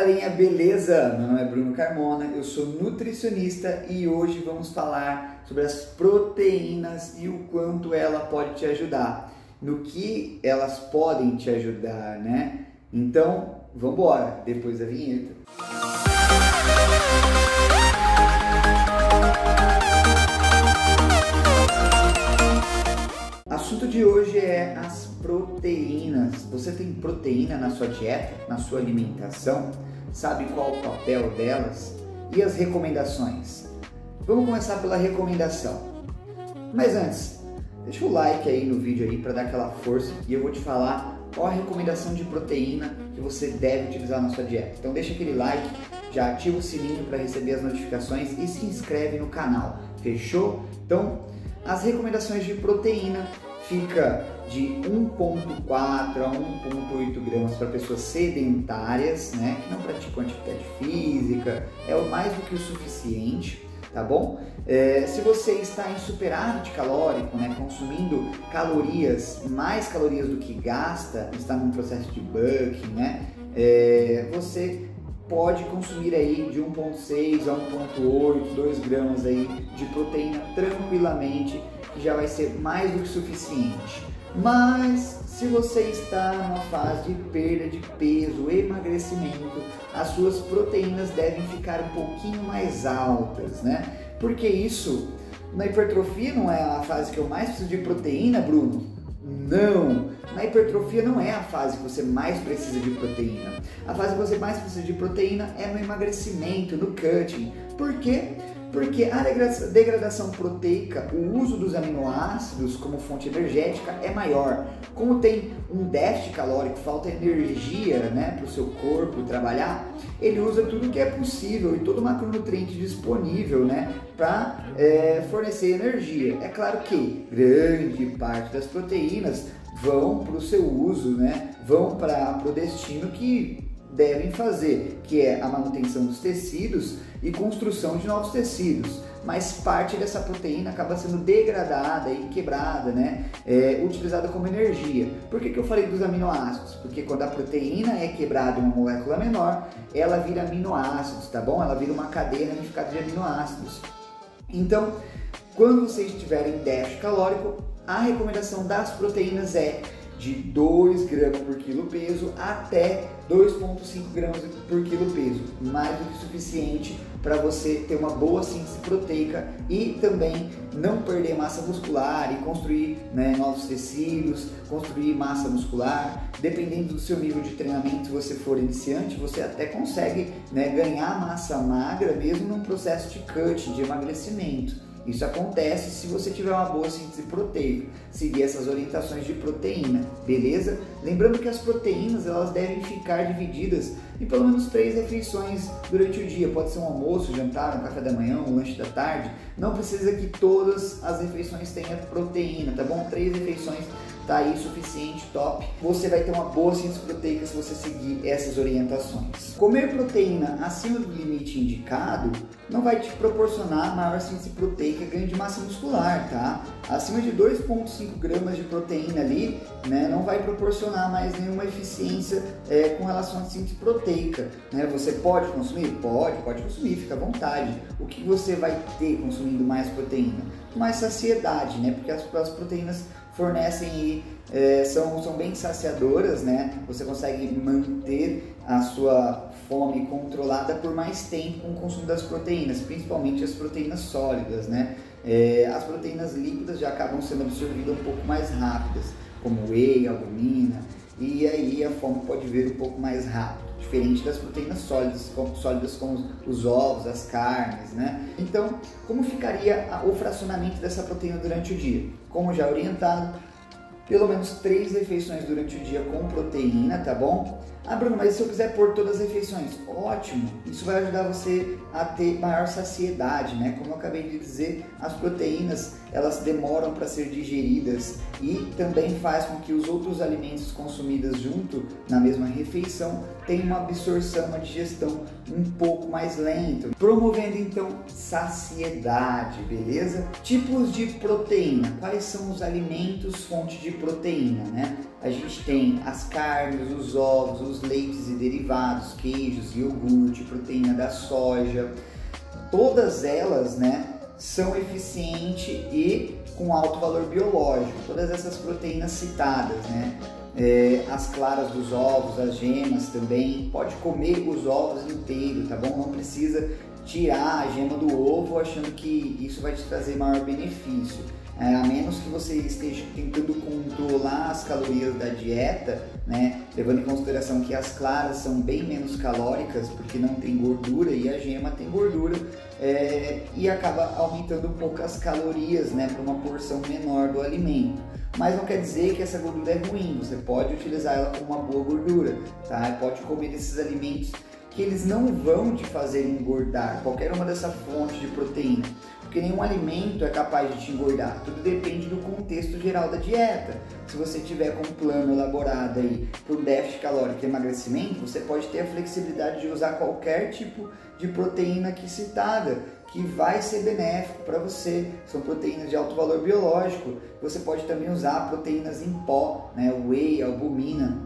galerinha, beleza? Meu nome é Bruno Carmona, eu sou nutricionista e hoje vamos falar sobre as proteínas e o quanto ela pode te ajudar, no que elas podem te ajudar, né? Então, vamos embora, depois da vinheta. O assunto de hoje é as proteínas. Você tem proteína na sua dieta, na sua alimentação? Sabe qual o papel delas? E as recomendações? Vamos começar pela recomendação. Mas antes, deixa o like aí no vídeo aí para dar aquela força e eu vou te falar qual a recomendação de proteína que você deve utilizar na sua dieta. Então deixa aquele like, já ativa o sininho para receber as notificações e se inscreve no canal. Fechou? Então, as recomendações de proteína fica de 1,4 a 1,8 gramas para pessoas sedentárias, né, que não praticam atividade física, é o mais do que o suficiente, tá bom? Se você está em superávit calórico, né, consumindo calorias, mais calorias do que gasta, está num processo de bulking, né, você pode consumir aí de 1,6 a 1,8, 2 gramas aí de proteína tranquilamente, que já vai ser mais do que suficiente. Mas se você está numa fase de perda de peso, emagrecimento, as suas proteínas devem ficar um pouquinho mais altas, né? Porque isso, na hipertrofia não é a fase que eu mais preciso de proteína, Bruno? Não! Na hipertrofia não é a fase que você mais precisa de proteína. A fase que você mais precisa de proteína é no emagrecimento, no cutting. Por quê? Porque a degradação proteica, o uso dos aminoácidos como fonte energética é maior. Como tem um déficit calórico, falta energia, né, para o seu corpo trabalhar, ele usa tudo que é possível e todo macronutriente disponível, né, para fornecer energia. É claro que grande parte das proteínas vão para o seu uso, né, vão para o destino que devem fazer, que é a manutenção dos tecidos e construção de novos tecidos, mas parte dessa proteína acaba sendo degradada e quebrada, né? Utilizada como energia. Por que eu falei dos aminoácidos? Porque quando a proteína é quebrada em uma molécula menor, ela vira aminoácidos, tá bom? Ela vira uma cadeia ramificada de aminoácidos. Então, quando você estiver em déficit calórico, a recomendação das proteínas é de 2 gramas por quilo peso até 2,5 gramas por quilo peso, mais do que suficiente para você ter uma boa síntese proteica e também não perder massa muscular e construir, né, novos tecidos, construir massa muscular. Dependendo do seu nível de treinamento, se você for iniciante, você até consegue, né, ganhar massa magra mesmo num processo de cut, de emagrecimento. Isso acontece se você tiver uma boa síntese proteica, seguir essas orientações de proteína, beleza? Lembrando que as proteínas elas devem ficar divididas em pelo menos 3 refeições durante o dia. Pode ser um almoço, jantar, um café da manhã, um lanche da tarde. Não precisa que todas as refeições tenham proteína, tá bom? 3 refeições tá aí suficiente, top. Você vai ter uma boa síntese proteica se você seguir essas orientações. Comer proteína acima do limite indicado não vai te proporcionar maior síntese proteica e ganho de massa muscular, tá? Acima de 2,5 gramas de proteína ali, né, não vai proporcionar mais nenhuma eficiência com relação à síntese proteica, né? Você pode consumir? Pode consumir, fica à vontade. O que você vai ter consumindo mais proteína? Mais saciedade, né? Porque as proteínas fornecem e são bem saciadoras, né? Você consegue manter a sua fome controlada por mais tempo com o consumo das proteínas, principalmente as proteínas sólidas, né? As proteínas líquidas já acabam sendo absorvidas um pouco mais rápidas, como whey, albumina, e aí a fome pode vir um pouco mais rápido, diferente das proteínas sólidas como os ovos, as carnes, né? Então, como ficaria o fracionamento dessa proteína durante o dia? Como já orientado, pelo menos 3 refeições durante o dia com proteína, tá bom? Ah, Bruno, mas se eu quiser pôr todas as refeições? Ótimo! Isso vai ajudar você a ter maior saciedade, né? Como eu acabei de dizer, as proteínas, elas demoram para ser digeridas e também faz com que os outros alimentos consumidos junto na mesma refeição tem uma absorção, uma digestão um pouco mais lenta, promovendo então saciedade, beleza? Tipos de proteína. Quais são os alimentos fonte de proteína, né? A gente tem as carnes, os ovos, os leites e derivados, queijos, iogurte, proteína da soja. Todas elas, né, são eficientes e com alto valor biológico. Todas essas proteínas citadas, né? As claras dos ovos, as gemas também. Pode comer os ovos inteiros, tá bom? Não precisa tirar a gema do ovo achando que isso vai te trazer maior benefício. A menos que você esteja tentando controlar as calorias da dieta, né? Levando em consideração que as claras são bem menos calóricas porque não tem gordura e a gema tem gordura, e acaba aumentando um pouco as calorias, né, para uma porção menor do alimento. Mas não quer dizer que essa gordura é ruim, você pode utilizar ela como uma boa gordura, tá? Pode comer esses alimentos que eles não vão te fazer engordar, qualquer uma dessa fonte de proteína, porque nenhum alimento é capaz de te engordar, tudo depende do contexto geral da dieta. Se você tiver com um plano elaborado aí para o déficit calórico e emagrecimento, você pode ter a flexibilidade de usar qualquer tipo de proteína aqui citada, que vai ser benéfico para você. São proteínas de alto valor biológico. Você pode também usar proteínas em pó, né? Whey, albumina,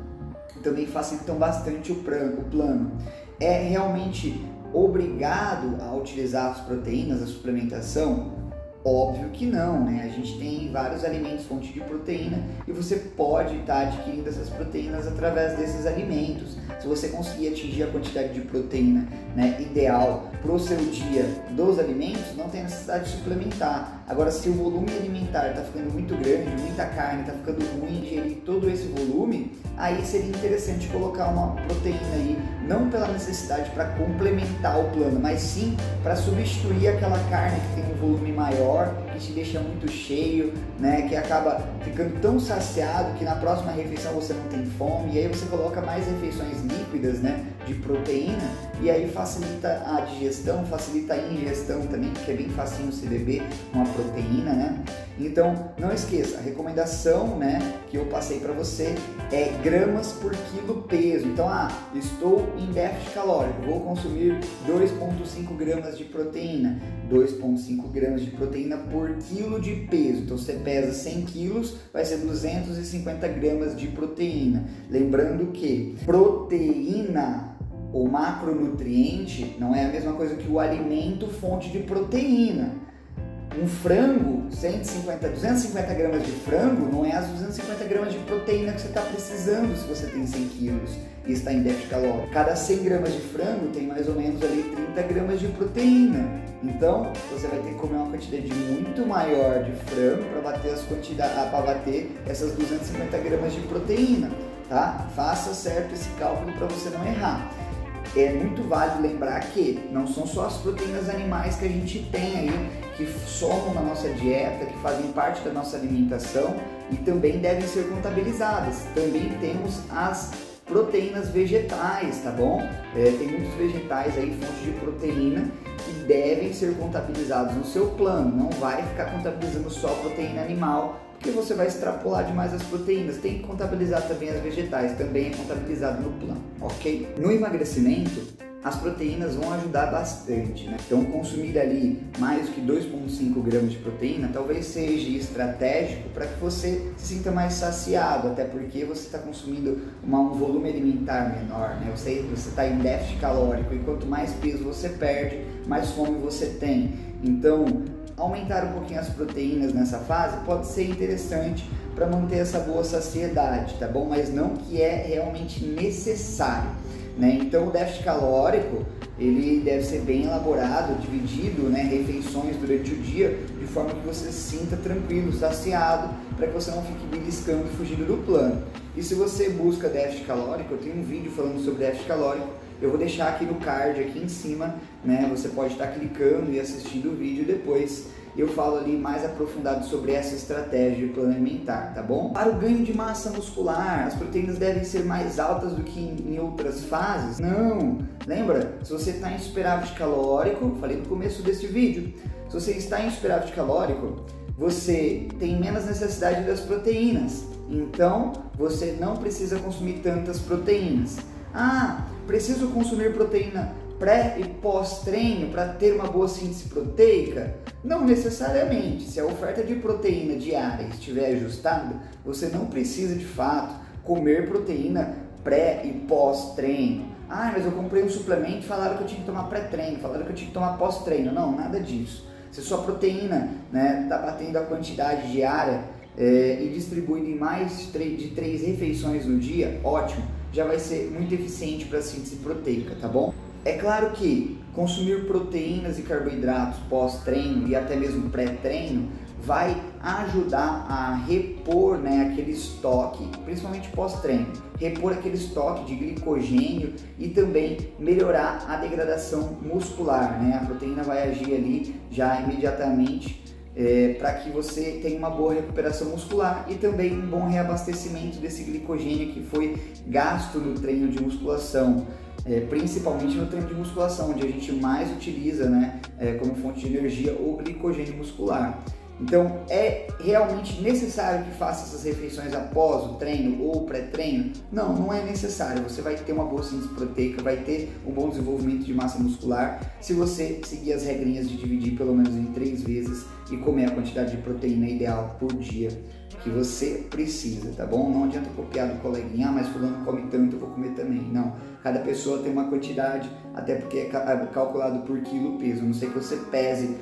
que também facilitam bastante o plano. É realmente obrigado a utilizar as proteínas, a suplementação? Óbvio que não, né? A gente tem vários alimentos fonte de proteína e você pode estar adquirindo essas proteínas através desses alimentos. Se você conseguir atingir a quantidade de proteína, né, ideal para o seu dia dos alimentos, não tem necessidade de suplementar. Agora, se o volume alimentar está ficando muito grande, muita carne, está ficando ruim digerir todo esse volume, aí seria interessante colocar uma proteína aí, não pela necessidade para complementar o plano, mas sim para substituir aquela carne que tem um volume maior, que te deixa muito cheio, né, que acaba ficando tão saciado que na próxima refeição você não tem fome, e aí você coloca mais refeições líquidas, né, de proteína, e aí facilita a digestão, facilita a ingestão também, porque é bem facinho se beber uma proteína, né? Então, não esqueça, a recomendação, né, que eu passei para você é gramas por quilo peso. Então, estou em déficit calórico, vou consumir 2,5 gramas de proteína. 2,5 gramas de proteína por quilo de peso. Então, você pesa 100 quilos, vai ser 250 gramas de proteína. Lembrando que proteína, o macronutriente, não é a mesma coisa que o alimento fonte de proteína. Um frango, 250 gramas de frango, não é as 250 gramas de proteína que você está precisando se você tem 100 quilos e está em déficit calórico. Cada 100 gramas de frango tem mais ou menos ali 30 gramas de proteína. Então, você vai ter que comer uma quantidade muito maior de frango para bater essas 250 gramas de proteína, tá? Faça certo esse cálculo para você não errar. É muito válido lembrar que não são só as proteínas animais que a gente tem aí, que somam na nossa dieta, que fazem parte da nossa alimentação e também devem ser contabilizadas. Também temos as proteínas vegetais, tá bom? Tem muitos vegetais aí, fonte de proteína, que devem ser contabilizados no seu plano. Não vai ficar contabilizando só proteína animal, porque você vai extrapolar demais as proteínas. Tem que contabilizar também as vegetais, também é contabilizado no plano, ok? No emagrecimento, as proteínas vão ajudar bastante, né? Então, consumir ali mais que 2,5 gramas de proteína talvez seja estratégico para que você se sinta mais saciado, até porque você está consumindo um volume alimentar menor, né? Você está em déficit calórico e quanto mais peso você perde, mais fome você tem. Então, aumentar um pouquinho as proteínas nessa fase pode ser interessante para manter essa boa saciedade, tá bom? Mas não que é realmente necessário, né? Então, o déficit calórico, ele deve ser bem elaborado, dividido, né, refeições durante o dia, de forma que você se sinta tranquilo, saciado, para que você não fique beliscando e fugindo do plano. E se você busca déficit calórico, eu tenho um vídeo falando sobre déficit calórico, eu vou deixar aqui no card, aqui em cima, né? Você pode estar clicando e assistindo o vídeo depois. Eu falo ali mais aprofundado sobre essa estratégia de plano alimentar, tá bom? Para o ganho de massa muscular, as proteínas devem ser mais altas do que em outras fases? Não! Lembra? Se você está em superávit calórico, falei no começo desse vídeo, se você está em superávit calórico, você tem menos necessidade das proteínas. Então, você não precisa consumir tantas proteínas. Ah, preciso consumir proteína pré e pós-treino para ter uma boa síntese proteica? Não necessariamente. Se a oferta de proteína diária estiver ajustada, você não precisa de fato comer proteína pré e pós-treino. Ah, mas eu comprei um suplemento e falaram que eu tinha que tomar pré-treino, falaram que eu tinha que tomar pós-treino. Não, nada disso. Se sua proteína está batendo a quantidade diária e distribuindo em mais de 3 refeições no dia, ótimo, já vai ser muito eficiente para a síntese proteica, tá bom? É claro que consumir proteínas e carboidratos pós-treino e até mesmo pré-treino vai ajudar a repor, aquele estoque, principalmente pós-treino, repor aquele estoque de glicogênio e também melhorar a degradação muscular, A proteína vai agir ali já imediatamente para que você tenha uma boa recuperação muscular e também um bom reabastecimento desse glicogênio que foi gasto no treino de musculação. Principalmente no treino de musculação, onde a gente mais utiliza como fonte de energia o glicogênio muscular. Então é realmente necessário que faça essas refeições após o treino ou pré-treino? Não, não é necessário. Você vai ter uma boa síntese proteica, vai ter um bom desenvolvimento de massa muscular se você seguir as regrinhas de dividir pelo menos em 3 vezes e comer a quantidade de proteína ideal por dia que você precisa, tá bom? Não adianta copiar do coleguinha, mas fulano come tanto, eu vou comer também. Não, cada pessoa tem uma quantidade, até porque é calculado por quilo peso. A não sei que você pese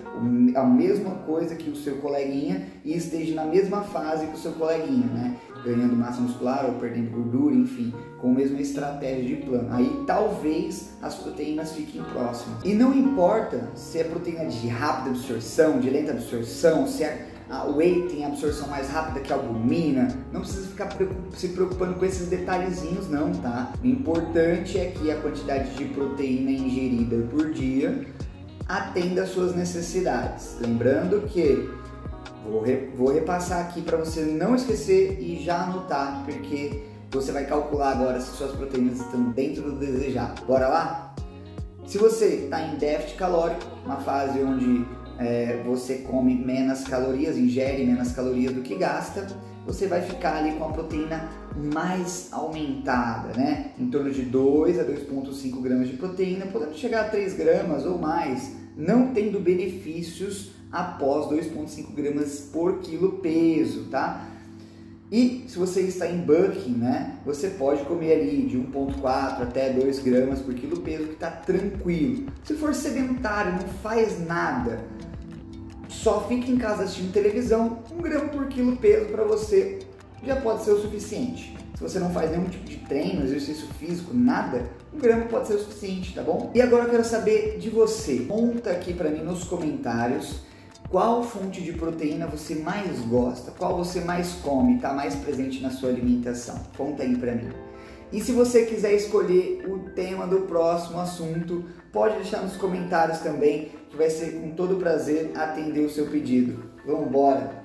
a mesma coisa que o seu coleguinha e esteja na mesma fase que o seu coleguinha, ganhando massa muscular ou perdendo gordura, enfim, com a mesma estratégia de plano. Aí talvez as proteínas fiquem próximas. E não importa se é proteína de rápida absorção, de lenta absorção, se a whey tem absorção mais rápida que a albumina, não precisa ficar se preocupando com esses detalhezinhos não, tá? O importante é que a quantidade de proteína ingerida por dia atenda às suas necessidades. Lembrando que vou repassar aqui para você não esquecer e já anotar, porque você vai calcular agora se suas proteínas estão dentro do desejado. Bora lá? Se você está em déficit calórico, uma fase onde você come menos calorias, ingere menos calorias do que gasta, você vai ficar ali com a proteína mais aumentada, em torno de 2 a 2,5 gramas de proteína, podendo chegar a 3 gramas ou mais, não tendo benefícios após 2,5 gramas por quilo peso, tá? E se você está em bulking, você pode comer ali de 1,4 até 2 gramas por quilo peso, que está tranquilo. Se for sedentário, não faz nada, só fica em casa assistindo televisão, 1 grama por quilo peso para você já pode ser o suficiente. Se você não faz nenhum tipo de treino, exercício físico, nada, 1 grama pode ser o suficiente, tá bom? E agora eu quero saber de você. Conta aqui para mim nos comentários qual fonte de proteína você mais gosta, qual você mais come, está mais presente na sua alimentação. Conta aí para mim. E se você quiser escolher o tema do próximo assunto, pode deixar nos comentários também, que vai ser com todo prazer atender o seu pedido. Vamos embora!